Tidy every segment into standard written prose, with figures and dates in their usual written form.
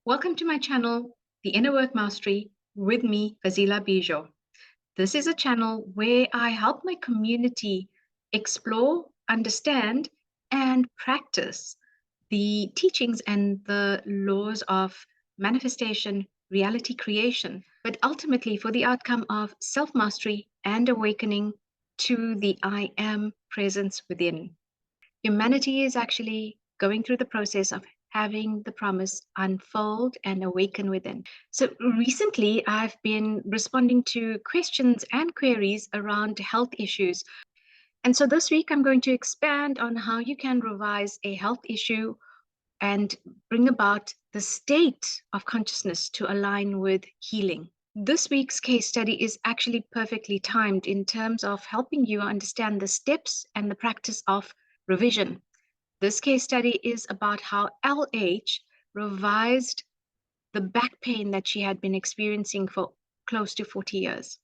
Welcome to my channel, The Inner Work Mastery, with me, Fazila Bijo. This is a channel where I help my community explore, understand, and practice the teachings and the laws of manifestation, reality creation, but ultimately for the outcome of self-mastery and awakening to the I am presence within. Humanity is actually going through the process of having the promise unfold and awaken within. So recently, I've been responding to questions and queries around health issues. And so this week, I'm going to expand on how you can revise a health issue and bring about the state of consciousness to align with healing. This week's case study is actually perfectly timed in terms of helping you understand the steps and the practice of revision. This case study is about how LH revised the back pain that she had been experiencing for close to 40 years.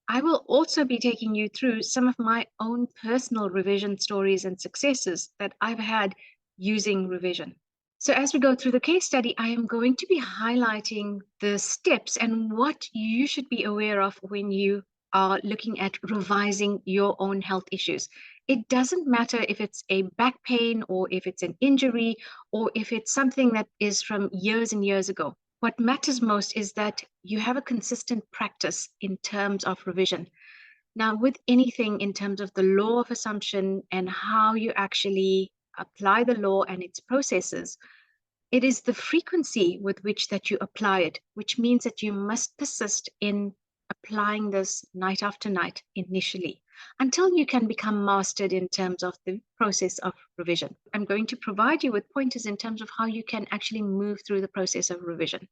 I will also be taking you through some of my own personal revision stories and successes that I've had using revision. So as we go through the case study, I am going to be highlighting the steps and what you should be aware of when you are looking at revising your own health issues. It doesn't matter if it's a back pain or if it's an injury or if it's something that is from years and years ago. What matters most is that you have a consistent practice in terms of revision. Now, with anything in terms of the law of assumption and how you actually apply the law and its processes, it is the frequency with which that you apply it, which means that you must persist in applying this night after night initially until you can become mastered in terms of the process of revision. I'm going to provide you with pointers in terms of how you can actually move through the process of revision.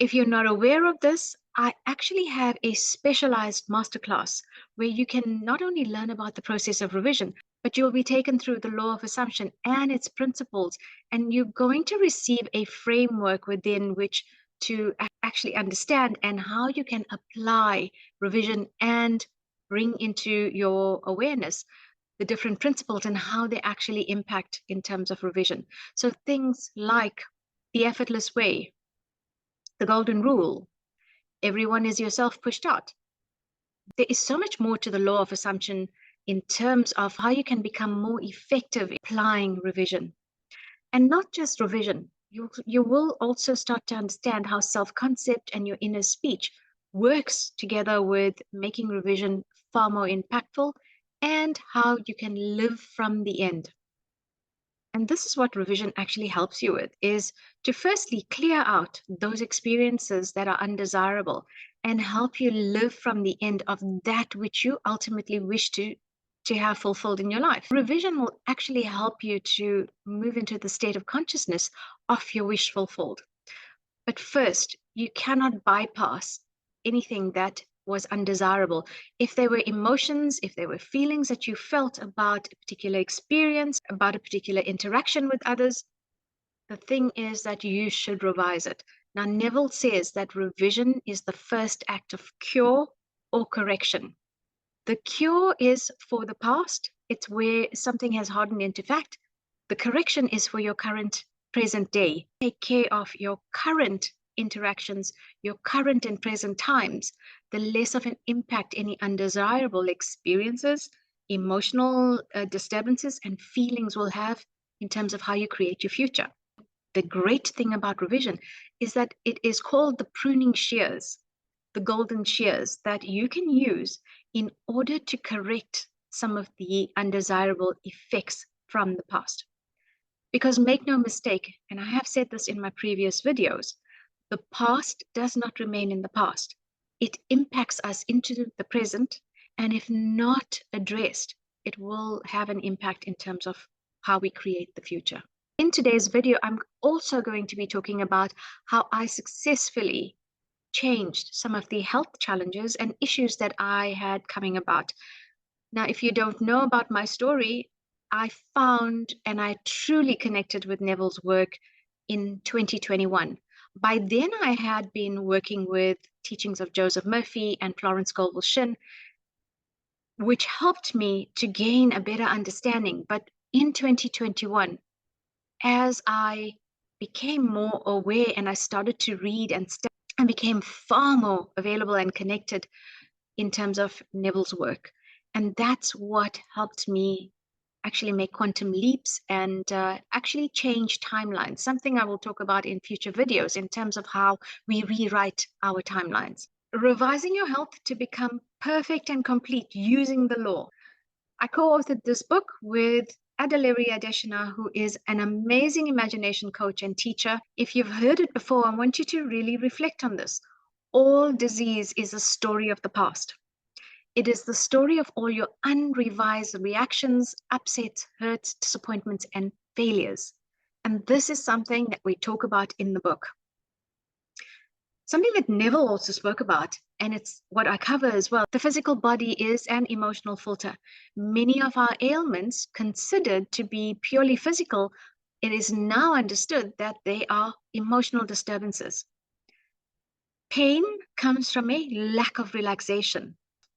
If you're not aware of this, I actually have a specialized masterclass where you can not only learn about the process of revision, but you'll be taken through the law of assumption and its principles, and you're going to receive a framework within which to actually understand and how you can apply revision and bring into your awareness the different principles and how they actually impact in terms of revision. So things like the effortless way, the golden rule, everyone is yourself pushed out. There is so much more to the law of assumption in terms of how you can become more effective applying revision. And not just revision, you will also start to understand how self-concept and your inner speech works together with making revision far more impactful and how you can live from the end. And this is what revision actually helps you with, is to firstly clear out those experiences that are undesirable and help you live from the end of that which you ultimately wish to have fulfilled in your life. Revision will actually help you to move into the state of consciousness of your wish fulfilled. But first, you cannot bypass anything that was undesirable. If there were emotions, if there were feelings that you felt about a particular experience, about a particular interaction with others, the thing is that you should revise it. Now, Neville says that revision is the first act of cure or correction. The cure is for the past. It's where something has hardened into fact. The correction is for your current present day. Take care of your current interactions, your current and present times, the less of an impact any undesirable experiences, emotional disturbances, and feelings will have in terms of how you create your future. The great thing about revision is that it is called the pruning shears, the golden shears that you can use in order to correct some of the undesirable effects from the past. Because make no mistake, and I have said this in my previous videos, the past does not remain in the past. It impacts us into the present, and if not addressed, it will have an impact in terms of how we create the future. In today's video, I'm also going to be talking about how I successfully changed some of the health challenges and issues that I had coming about. Now, if you don't know about my story, I found and I truly connected with Neville's work in 2021. By then, I had been working with teachings of Joseph Murphy and Florence Scovel Shinn, which helped me to gain a better understanding. But in 2021, as I became more aware and I started to read and study and became far more available and connected in terms of Neville's work. And that's what helped me actually make quantum leaps and actually change timelines, something I will talk about in future videos in terms of how we rewrite our timelines. Revising your health to become perfect and complete using the law. I co-authored this book with Adeleri Adeshina, who is an amazing imagination coach and teacher. If you've heard it before, I want you to really reflect on this. All disease is a story of the past. It is the story of all your unrevised reactions, upsets, hurts, disappointments, and failures. And this is something that we talk about in the book. Something that Neville also spoke about, and it's what I cover as well. The physical body is an emotional filter. Many of our ailments, considered to be purely physical, it is now understood that they are emotional disturbances. Pain comes from a lack of relaxation.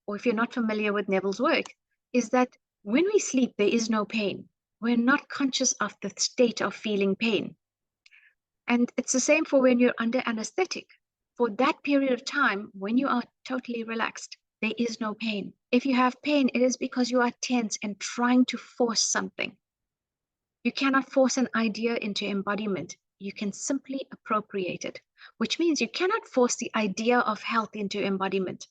Or if you're not familiar with Neville's work, is that when we sleep, there is no pain. We're not conscious of the state of feeling pain. And it's the same for when you're under anesthetic. For that period of time, when you are totally relaxed, there is no pain. If you have pain, it is because you are tense and trying to force something. You cannot force an idea into embodiment. You can simply appropriate it, which means you cannot force the idea of health into embodiment.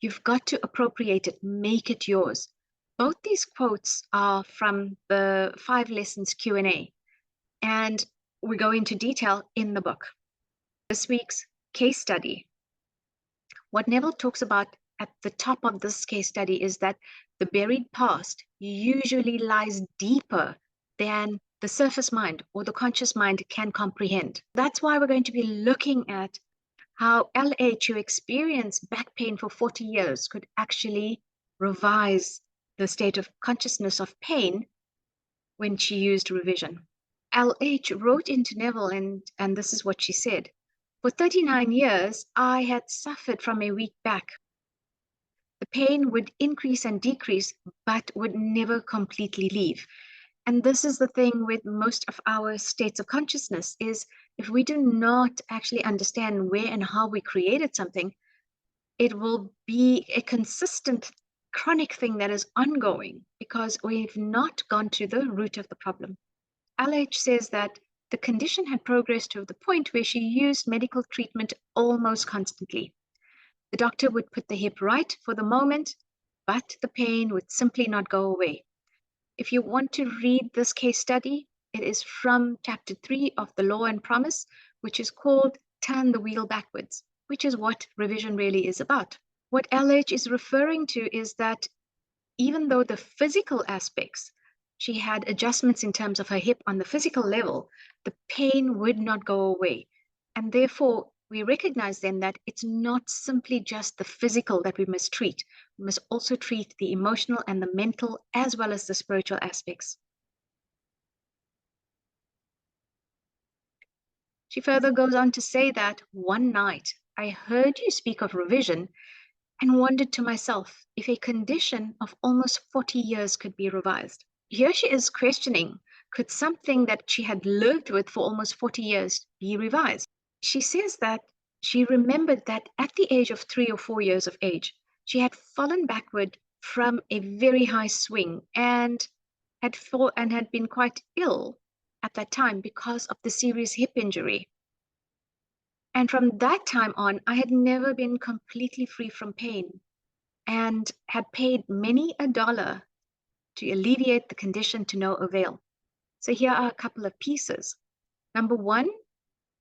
You've got to appropriate it, make it yours. Both these quotes are from the 5 Lessons Q&A, and we go into detail in the book. This week's case study. What Neville talks about at the top of this case study is that the buried past usually lies deeper than the surface mind or the conscious mind can comprehend. That's why we're going to be looking at how LH, who experienced back pain for 40 years, could actually revise the state of consciousness of pain when she used revision. LH wrote into Neville, and this is what she said. For 39 years, I had suffered from a weak back. The pain would increase and decrease, but would never completely leave. And this is the thing with most of our states of consciousness is if we do not actually understand where and how we created something, it will be a consistent chronic thing that is ongoing because we've not gone to the root of the problem. LH says that the condition had progressed to the point where she used medical treatment almost constantly. The doctor would put the hip right for the moment, but the pain would simply not go away. If you want to read this case study, it is from chapter 3 of The Law and Promise, which is called Turn the Wheel Backwards, which is what revision really is about. What LH is referring to is that even though the physical aspects, she had adjustments in terms of her hip on the physical level, the pain would not go away. And therefore, we recognize then that it's not simply just the physical that we must treat. We must also treat the emotional and the mental as well as the spiritual aspects. She further goes on to say that one night I heard you speak of revision and wondered to myself if a condition of almost 40 years could be revised. Here she is questioning, could something that she had lived with for almost 40 years be revised? She says that she remembered that at the age of 3 or 4 years of age, she had fallen backward from a very high swing and had been quite ill at that time because of the serious hip injury. And from that time on, I had never been completely free from pain and had paid many a dollar to alleviate the condition to no avail. So here are a couple of pieces. Number one,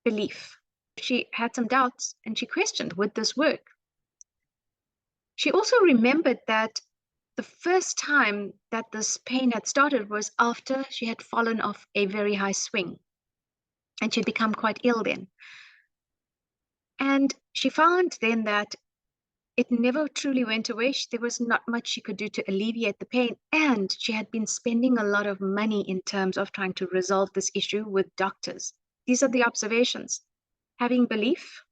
belief. She had some doubts and she questioned, would this work? She also remembered that the first time that this pain had started was after she had fallen off a very high swing and she'd become quite ill then. And she found then that it never truly went away. There was not much she could do to alleviate the pain. And she had been spending a lot of money in terms of trying to resolve this issue with doctors. These are the observations. Having belief,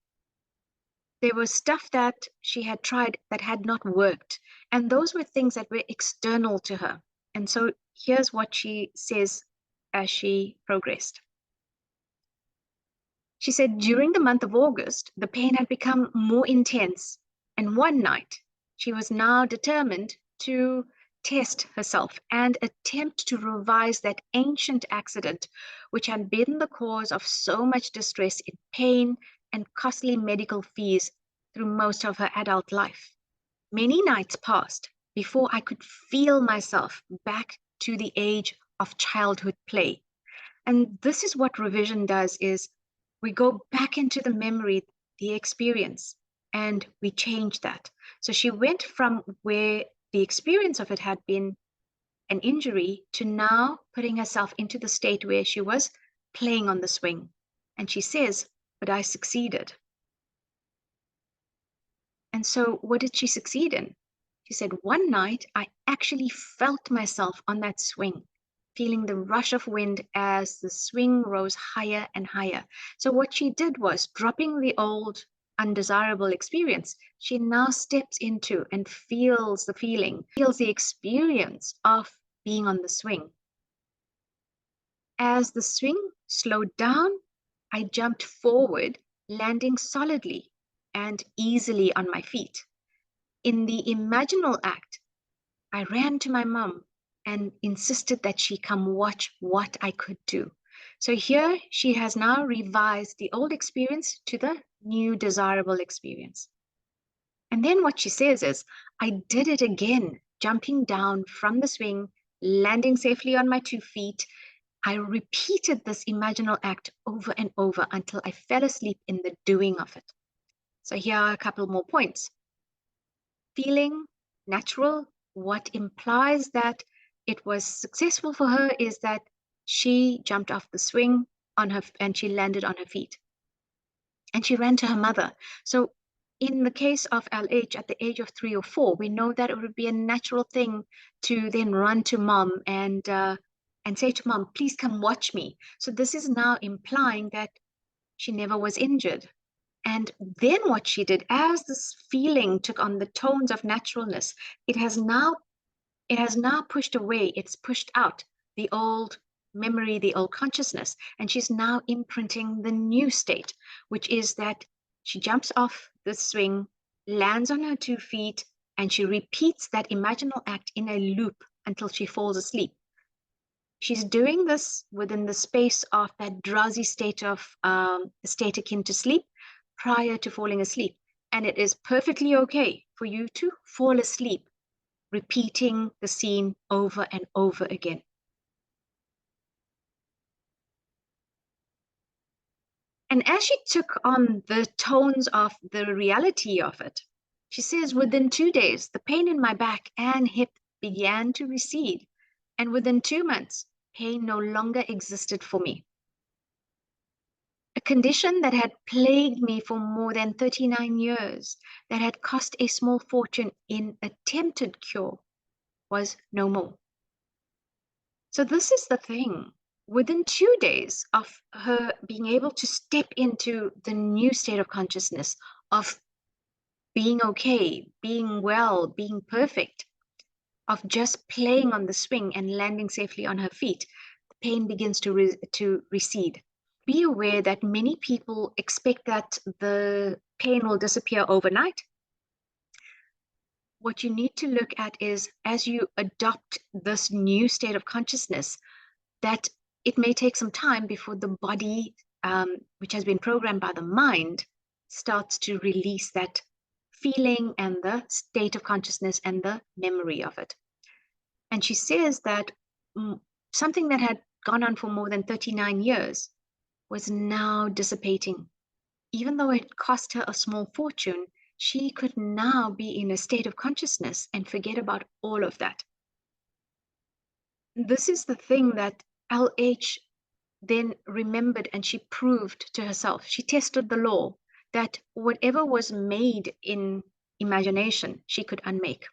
there was stuff that she had tried that had not worked. And those were things that were external to her. And so here's what she says as she progressed. She said during the month of August, the pain had become more intense. And one night, she was now determined to test herself and attempt to revise that ancient accident, which had been the cause of so much distress in pain and costly medical fees through most of her adult life. Many nights passed before I could feel myself back to the age of childhood play. And this is what revision does, is we go back into the memory, the experience, and we change that. So she went from where the experience of it had been an injury to now putting herself into the state where she was playing on the swing. And she says, but I succeeded. And so what did she succeed in? She said, one night I actually felt myself on that swing, feeling the rush of wind as the swing rose higher and higher. So what she did was, dropping the old undesirable experience, she now steps into and feels the feeling, feels the experience of being on the swing. As the swing slowed down, I jumped forward, landing solidly and easily on my feet. In the imaginal act, I ran to my mum and insisted that she come watch what I could do. So here she has now revised the old experience to the new desirable experience. And then what she says is, I did it again, jumping down from the swing, landing safely on my 2 feet. I repeated this imaginal act over and over until I fell asleep in the doing of it. So here are a couple more points. Feeling natural, what implies that it was successful for her is that she jumped off the swing on her and she landed on her feet. And she ran to her mother. So in the case of LH at the age of 3 or 4, we know that it would be a natural thing to then run to mom and say to mom, please come watch me. So this is now implying that she never was injured. And then what she did, as this feeling took on the tones of naturalness, it has now pushed away, it's pushed out the old memory, the old consciousness, and she's now imprinting the new state, which is that she jumps off the swing, lands on her 2 feet, and she repeats that imaginal act in a loop until she falls asleep. She's doing this within the space of that drowsy state of state akin to sleep prior to falling asleep. And it is perfectly okay for you to fall asleep, repeating the scene over and over again. And as she took on the tones of the reality of it, she says, within 2 days, the pain in my back and hip began to recede. And within 2 months, pain no longer existed for me. A condition that had plagued me for more than 39 years, that had cost a small fortune in attempted cure, was no more. So this is the thing. Within 2 days of her being able to step into the new state of consciousness of being okay, being well, being perfect, of just playing on the swing and landing safely on her feet, the pain begins to recede. Be aware that many people expect that the pain will disappear overnight. What you need to look at is, as you adopt this new state of consciousness, that it may take some time before the body, which has been programmed by the mind, starts to release that feeling and the state of consciousness and the memory of it. And she says that something that had gone on for more than 39 years was now dissipating. Even though it cost her a small fortune, she could now be in a state of consciousness and forget about all of that. This is the thing that LH then remembered, and she proved to herself. She tested the law that whatever was made in imagination, she could unmake.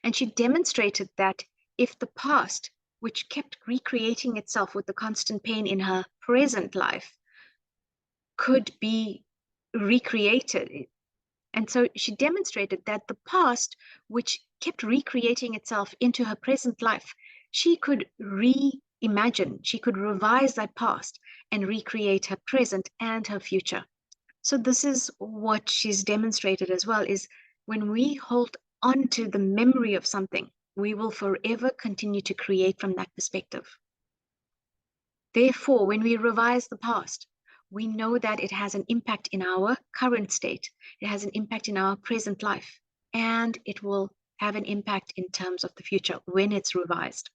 And she demonstrated that if the past, which kept recreating itself with the constant pain in her present life, could be recreated. And so she demonstrated that the past, which kept recreating itself into her present life, she could imagine, she could revise that past and recreate her present and her future. So this is what she's demonstrated as well, is when we hold on to the memory of something, we will forever continue to create from that perspective. Therefore, when we revise the past, we know that it has an impact in our current state, it has an impact in our present life, and it will have an impact in terms of the future when it's revised.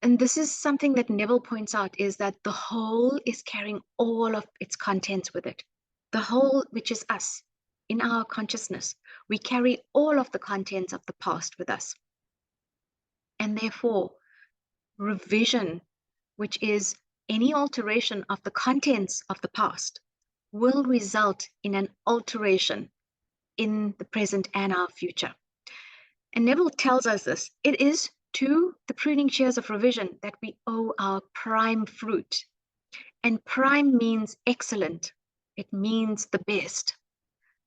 And this is something that Neville points out, is that the whole is carrying all of its contents with it. The whole, which is us, in our consciousness, we carry all of the contents of the past with us. And therefore, revision, which is any alteration of the contents of the past, will result in an alteration in the present and our future. And Neville tells us this. It is to the pruning shears of revision that we owe our prime fruit. And prime means excellent. It means the best.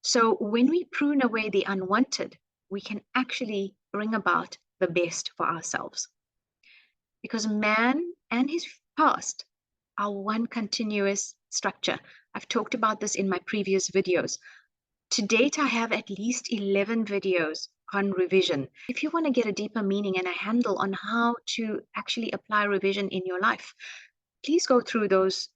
So when we prune away the unwanted, we can actually bring about the best for ourselves. Because man and his past are one continuous structure. I've talked about this in my previous videos. To date, I have at least 11 videos on revision. If you want to get a deeper meaning and a handle on how to actually apply revision in your life, please go through those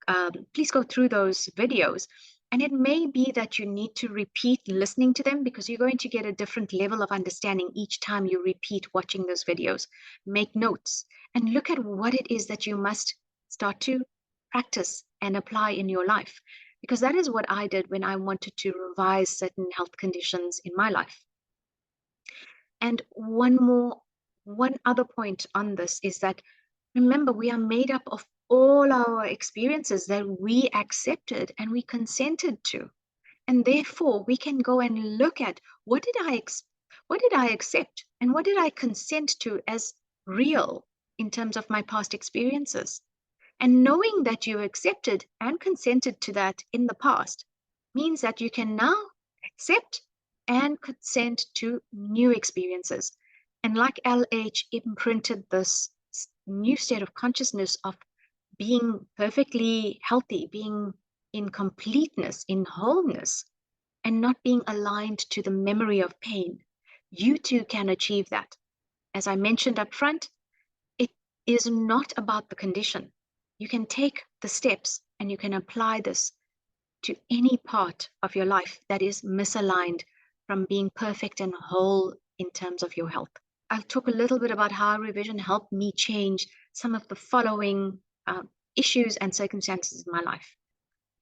videos. And it may be that you need to repeat listening to them, because you're going to get a different level of understanding each time you repeat watching those videos. Make notes and look at what it is that you must start to practice and apply in your life, because that is what I did when I wanted to revise certain health conditions in my life. And one other point on this is that, remember, we are made up of all our experiences that we accepted and we consented to. And therefore, we can go and look at what did I accept and what did I consent to as real in terms of my past experiences. And knowing that you accepted and consented to that in the past means that you can now accept and consent to new experiences. And like LH imprinted this new state of consciousness of being perfectly healthy, being in completeness, in wholeness, and not being aligned to the memory of pain, you too can achieve that. As I mentioned up front, it is not about the condition. You can take the steps and you can apply this to any part of your life that is misaligned from being perfect and whole in terms of your health. I'll talk a little bit about how revision helped me change some of the following issues and circumstances in my life.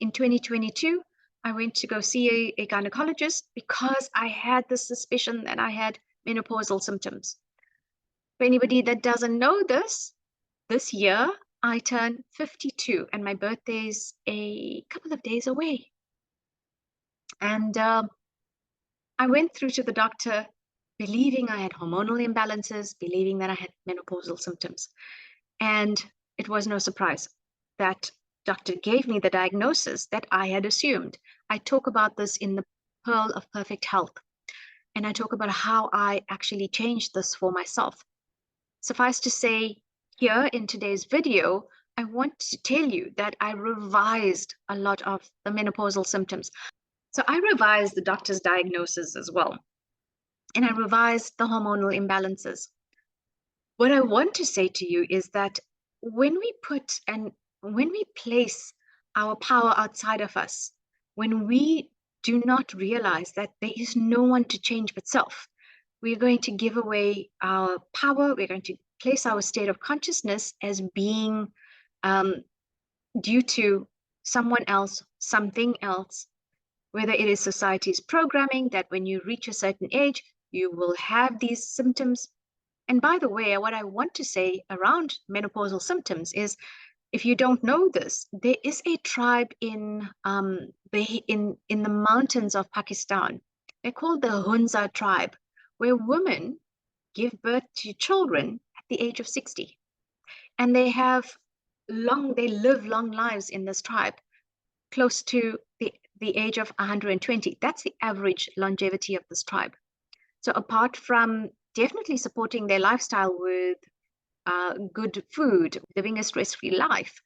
In 2022, I went to go see a gynecologist because I had the suspicion that I had menopausal symptoms. For anybody that doesn't know this year I turn 52 and my birthday's a couple of days away. And I went through to the doctor believing I had hormonal imbalances, believing that I had menopausal symptoms. And it was no surprise. That doctor gave me the diagnosis that I had assumed. I talk about this in the Pearl of Perfect Health. And I talk about how I actually changed this for myself. Suffice to say, here in today's video, I want to tell you that I revised a lot of the menopausal symptoms. So I revised the doctor's diagnosis as well. And I revised the hormonal imbalances. What I want to say to you is that when we place our power outside of us, when we do not realize that there is no one to change but self, we're going to give away our power. We're going to place our state of consciousness as being due to someone else, something else, whether it is society's programming that when you reach a certain age, you will have these symptoms. And by the way, what I want to say around menopausal symptoms is, if you don't know this, there is a tribe in the mountains of Pakistan. They're called the Hunza tribe, where women give birth to children at the age of 60. And they live long lives in this tribe, close to the age of 120. That's the average longevity of this tribe. So apart from definitely supporting their lifestyle with good food, living a stress-free life,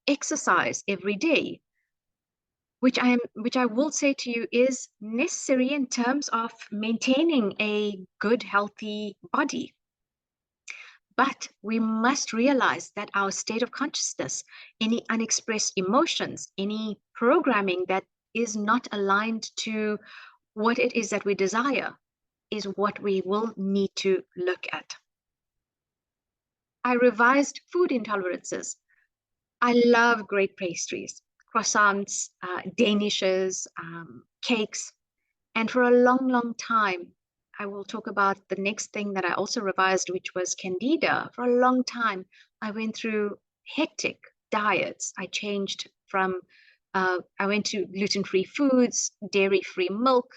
exercise every day, which I will say to you is necessary in terms of maintaining a good, healthy body. But we must realize that our state of consciousness, any unexpressed emotions, any programming that is not aligned to what it is that we desire, is what we will need to look at. I revised food intolerances. I love great pastries, croissants, danishes, cakes. And for a long, long time, I will talk about the next thing that I also revised, which was candida. For a long time, I went through hectic diets. I changed from, I went to gluten-free foods, dairy-free milk,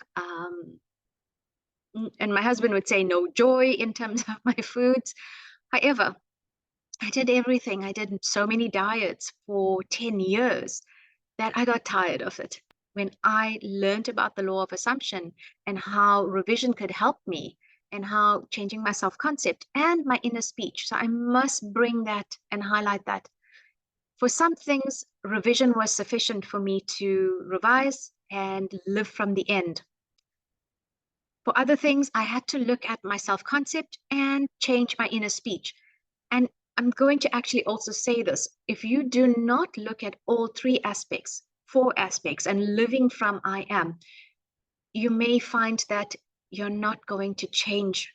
and my husband would say no joy in terms of my foods. However, I did everything. I did so many diets for 10 years that I got tired of it. When I learned about the law of assumption and how revision could help me and how changing my self-concept and my inner speech. So I must bring that and highlight that. For some things, revision was sufficient for me to revise and live from the end. For other things, I had to look at my self-concept and change my inner speech. And I'm going to actually also say this. If you do not look at all three aspects, four aspects, and living from I am, you may find that you're not going to change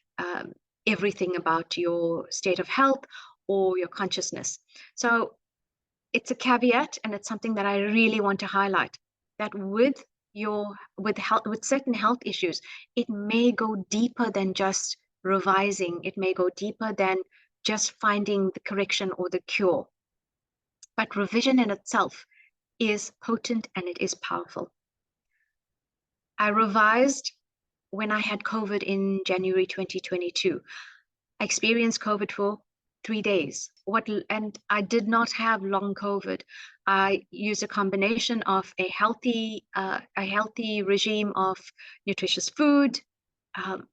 everything about your state of health or your consciousness. So it's a caveat, and it's something that I really want to highlight, that with certain health issues, it may go deeper than just revising. It may go deeper than just finding the correction or the cure. But revision in itself is potent and it is powerful. I revised when I had COVID in January 2022. I experienced COVID for 3 days. And I did not have long COVID. I used a combination of a healthy regime of nutritious food,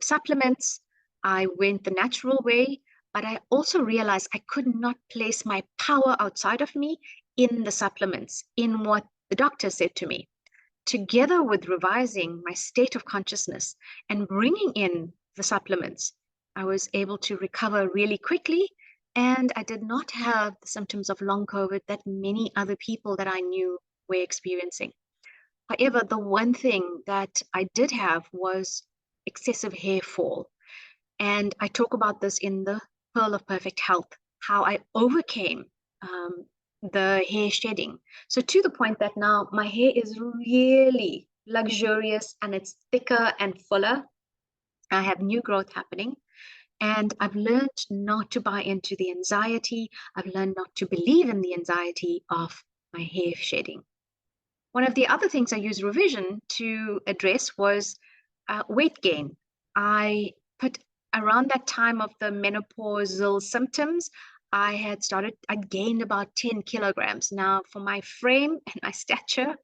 supplements. I went the natural way, but I also realized I could not place my power outside of me in the supplements, in what the doctor said to me. Together with revising my state of consciousness and bringing in the supplements, I was able to recover really quickly, and I did not have the symptoms of long COVID that many other people that I knew were experiencing. However, the one thing that I did have was excessive hair fall. And I talk about this in the Pearl of Perfect Health, how I overcame the hair shedding. So to the point that now my hair is really luxurious and it's thicker and fuller. I have new growth happening. And I've learned not to buy into the anxiety. I've learned not to believe in the anxiety of my hair shedding. One of the other things I used revision to address was weight gain. I put around that time of the menopausal symptoms, I gained about 10 kilograms. Now, for my frame and my stature,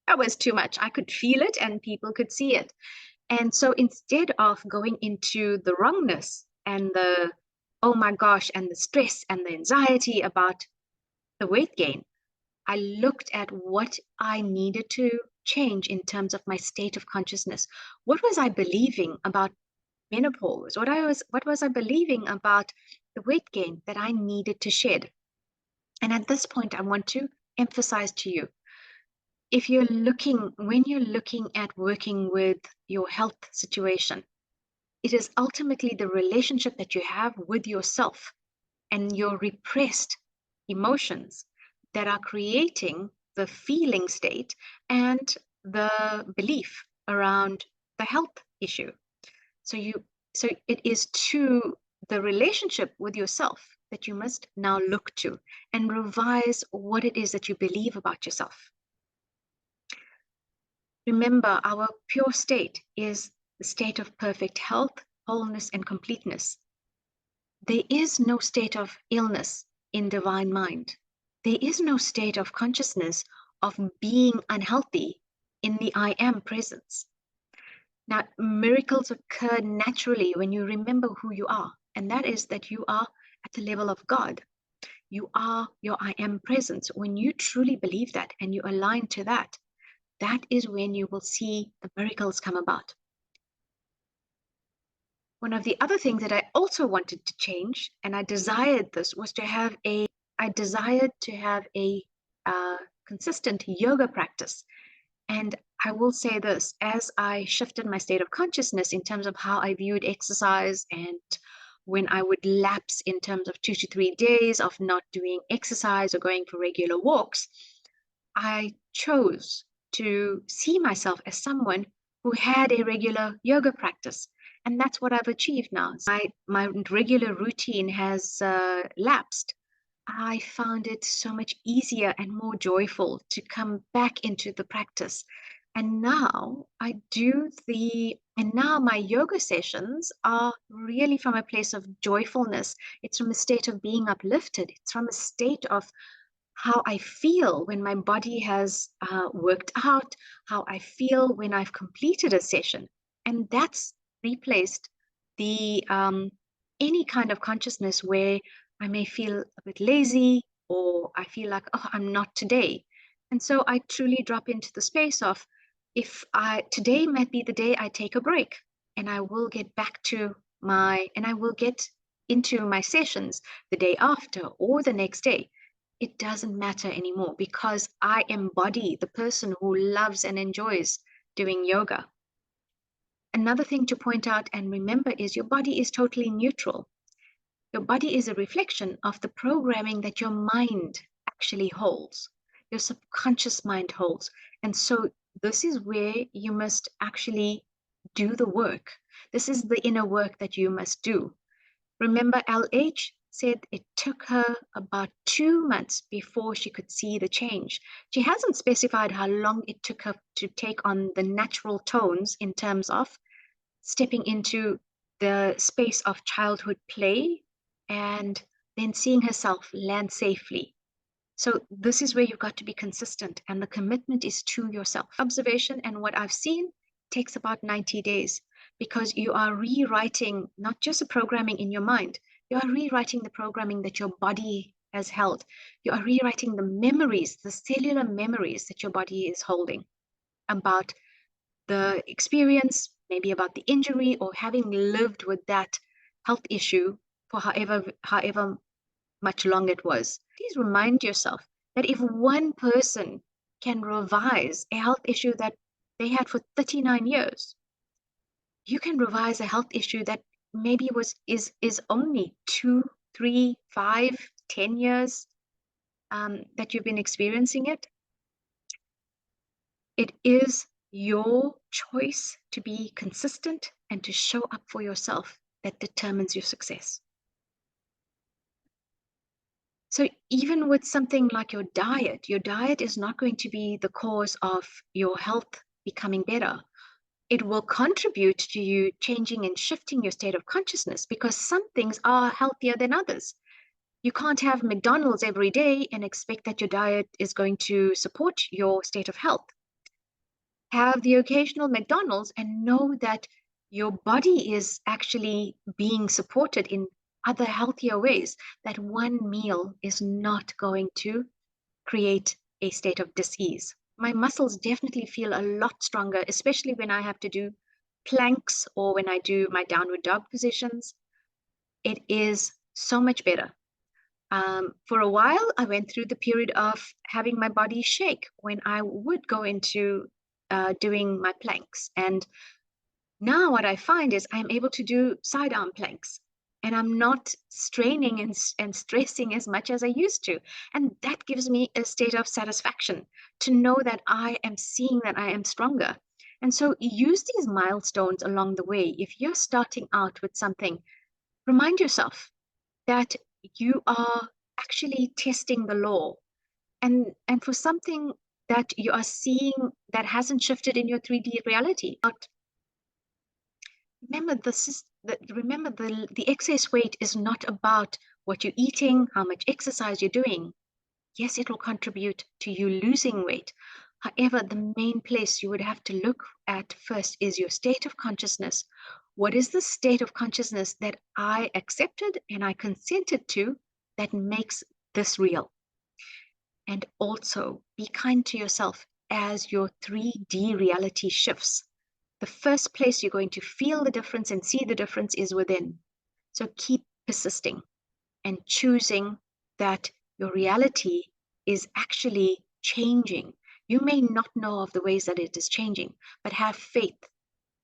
that was too much. I could feel it and people could see it. And so instead of going into the wrongness and the, oh my gosh, and the stress and the anxiety about the weight gain, I looked at what I needed to change in terms of my state of consciousness. What was I believing about menopause? What was I believing about the weight gain that I needed to shed? And at this point, I want to emphasize to you, when you're looking at working with your health situation, it is ultimately the relationship that you have with yourself and your repressed emotions that are creating the feeling state and the belief around the health issue. So it is to the relationship with yourself that you must now look to and revise what it is that you believe about yourself. Remember, our pure state is the state of perfect health, wholeness, and completeness. There is no state of illness in divine mind. There is no state of consciousness of being unhealthy in the I am presence. Now, miracles occur naturally when you remember who you are, and that is that you are at the level of God. You are your I am presence. When you truly believe that and you align to that, that is when you will see the miracles come about. One of the other things that I also wanted to change, and I desired this, was I desired to have a consistent yoga practice. And I will say this, as I shifted my state of consciousness in terms of how I viewed exercise, and when I would lapse in terms of 2 to 3 days of not doing exercise or going for regular walks, I chose to see myself as someone who had a regular yoga practice. And that's what I've achieved now. My regular routine has lapsed. I found it so much easier and more joyful to come back into the practice. And now now my yoga sessions are really from a place of joyfulness. It's from a state of being uplifted. It's from a state of how I feel when my body has worked out, how I feel when I've completed a session. And that's replaced the any kind of consciousness where I may feel a bit lazy or I feel like, oh, I'm not today. And so I truly drop into the space of, if today might be the day I take a break, and I will get back to and I will get into my sessions the day after or the next day. It doesn't matter anymore because I embody the person who loves and enjoys doing yoga. Another thing to point out and remember is your body is totally neutral. Your body is a reflection of the programming that your mind actually holds, your subconscious mind holds. And so this is where you must actually do the work. This is the inner work that you must do. Remember, LH said it took her about 2 months before she could see the change. She hasn't specified how long it took her to take on the natural tones in terms of stepping into the space of childhood play and then seeing herself land safely. So this is where you've got to be consistent, and the commitment is to yourself. Observation and what I've seen takes about 90 days because you are rewriting not just the programming in your mind, you are rewriting the programming that your body has held. You are rewriting the memories, the cellular memories that your body is holding about the experience, maybe about the injury, or having lived with that health issue for however much longer it was. Please remind yourself that if one person can revise a health issue that they had for 39 years, you can revise a health issue that maybe is only 2, 3, 5, 10 years that you've been experiencing it. It is your choice to be consistent and to show up for yourself that determines your success. So even with something like your diet is not going to be the cause of your health becoming better. It will contribute to you changing and shifting your state of consciousness because some things are healthier than others. You can't have McDonald's every day and expect that your diet is going to support your state of health. Have the occasional McDonald's and know that your body is actually being supported in other healthier ways, that one meal is not going to create a state of dis-ease. My muscles definitely feel a lot stronger, especially when I have to do planks or when I do my downward dog positions. It is so much better. For a while, I went through the period of having my body shake when I would go into doing my planks. And now what I find is I'm able to do side arm planks and I'm not straining and stressing as much as I used to. And that gives me a state of satisfaction to know that I am seeing that I am stronger. And so use these milestones along the way. If you're starting out with something, remind yourself that you are actually testing the law. And for something that you are seeing that hasn't shifted in your 3D reality, remember the excess weight is not about what you're eating, how much exercise you're doing. Yes, it will contribute to you losing weight, However, the main place you would have to look at first is your state of consciousness. What is the state of consciousness that I accepted and I consented to that makes this real? And also be kind to yourself as your 3D reality shifts. The first place you're going to feel the difference and see the difference is within. So keep persisting and choosing that your reality is actually changing. You may not know of the ways that it is changing, but have faith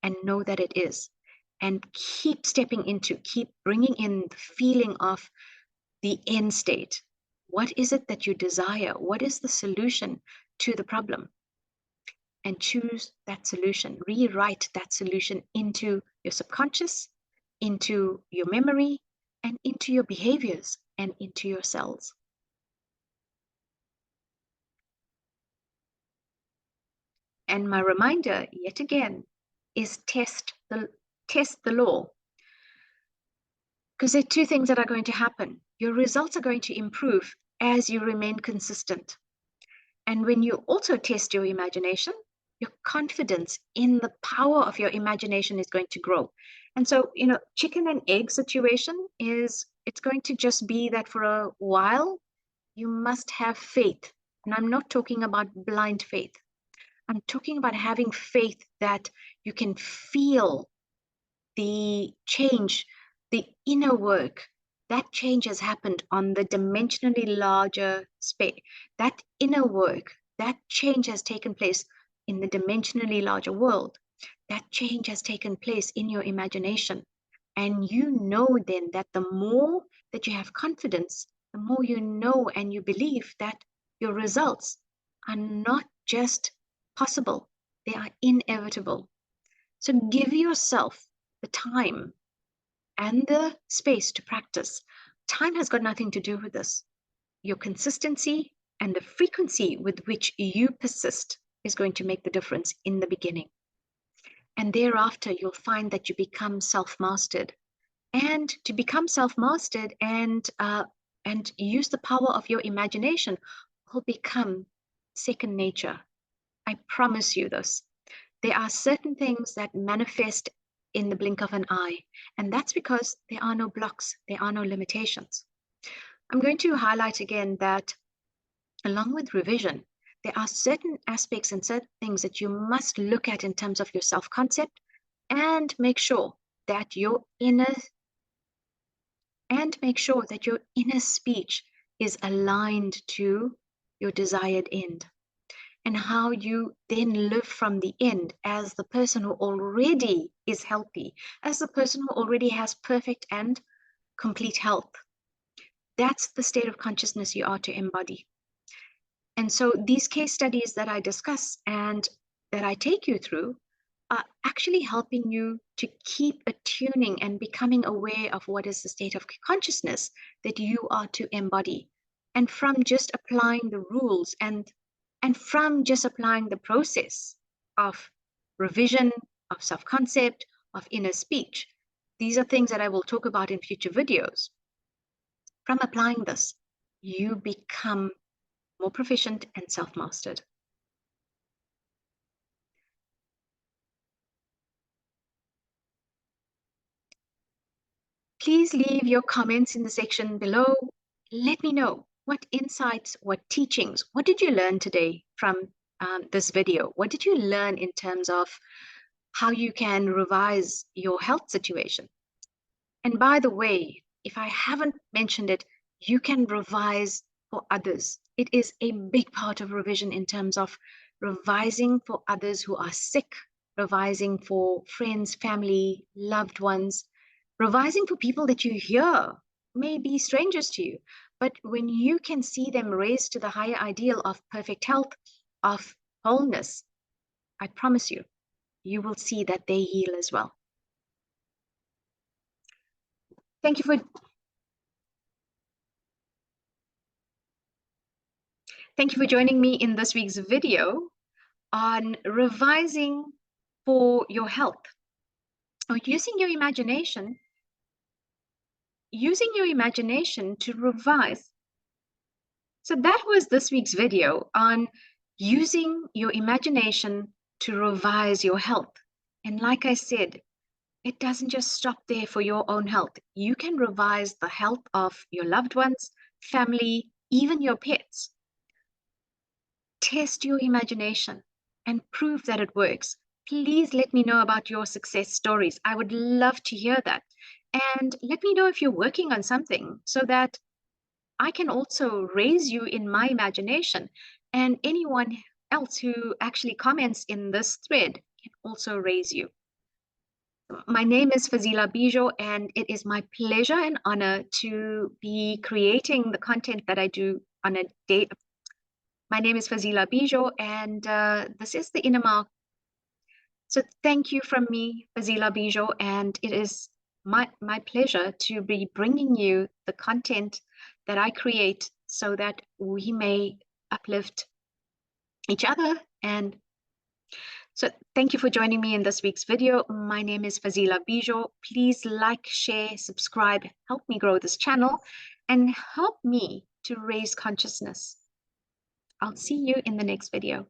and know that it is. And keep stepping into, keep bringing in the feeling of the end state. What is it that you desire? What is the solution to the problem? And choose that solution. Rewrite that solution into your subconscious, into your memory, and into your behaviors and into your cells. And my reminder, yet again, is test the law. Because there are two things that are going to happen. Your results are going to improve as you remain consistent. And when you also test your imagination, your confidence in the power of your imagination is going to grow. And so, chicken and egg situation is, it's going to just be that for a while, you must have faith. And I'm not talking about blind faith. I'm talking about having faith that you can feel the change, the inner work. That change has happened on the dimensionally larger space. That inner work, that change has taken place in the dimensionally larger world. That change has taken place in your imagination. And you know then that the more that you have confidence, the more you know and you believe that your results are not just possible, they are inevitable. So give yourself the time and the space to practice. Time has got nothing to do with this. Your consistency and the frequency with which you persist is going to make the difference in the beginning. And thereafter, you'll find that you become self-mastered. And to become self-mastered and use the power of your imagination will become second nature. I promise you this. There are certain things that manifest in the blink of an eye, and that's because there are no blocks, there are no limitations. I'm going to highlight again that along with revision, there are certain aspects and certain things that you must look at in terms of your self-concept and make sure that your inner speech is aligned to your desired end. And how you then live from the end as the person who already is healthy, as the person who already has perfect and complete health. That's the state of consciousness you are to embody. And so these case studies that I discuss and that I take you through are actually helping you to keep attuning and becoming aware of what is the state of consciousness that you are to embody. And from just applying the rules and from just applying the process of revision, of self-concept, of inner speech, these are things that I will talk about in future videos. From applying this, you become more proficient and self-mastered. Please leave your comments in the section below. Let me know what insights, what teachings, what did you learn today from this video? What did you learn in terms of how you can revise your health situation? And by the way, if I haven't mentioned it, you can revise for others. It is a big part of revision in terms of revising for others who are sick, revising for friends, family, loved ones, revising for people that you hear may be strangers to you. But when you can see them raised to the higher ideal of perfect health, of wholeness, I promise you, you will see that they heal as well. Thank you for joining me in this week's video on revising for your health, or using your imagination to revise. So that was this week's video on using your imagination to revise your health. And like I said, it doesn't just stop there for your own health. You can revise the health of your loved ones, family, even your pets. Test your imagination and prove that it works. Please let me know about your success stories. I would love to hear that. And let me know if you're working on something so that I can also raise you in my imagination. And anyone else who actually comments in this thread can also raise you. My name is Fazila Bijo, and it is my pleasure and honor to be creating the content that I do on a day. My name is Fazila Bijo, and this is the Inner Mark. So thank you from me, Fazila Bijo, and it is my pleasure to be bringing you the content that I create so that we may uplift each other. And so thank you for joining me in this week's video. My name is Fazila Bijo. Please like, share, subscribe, help me grow this channel, and help me to raise consciousness. I'll see you in the next video.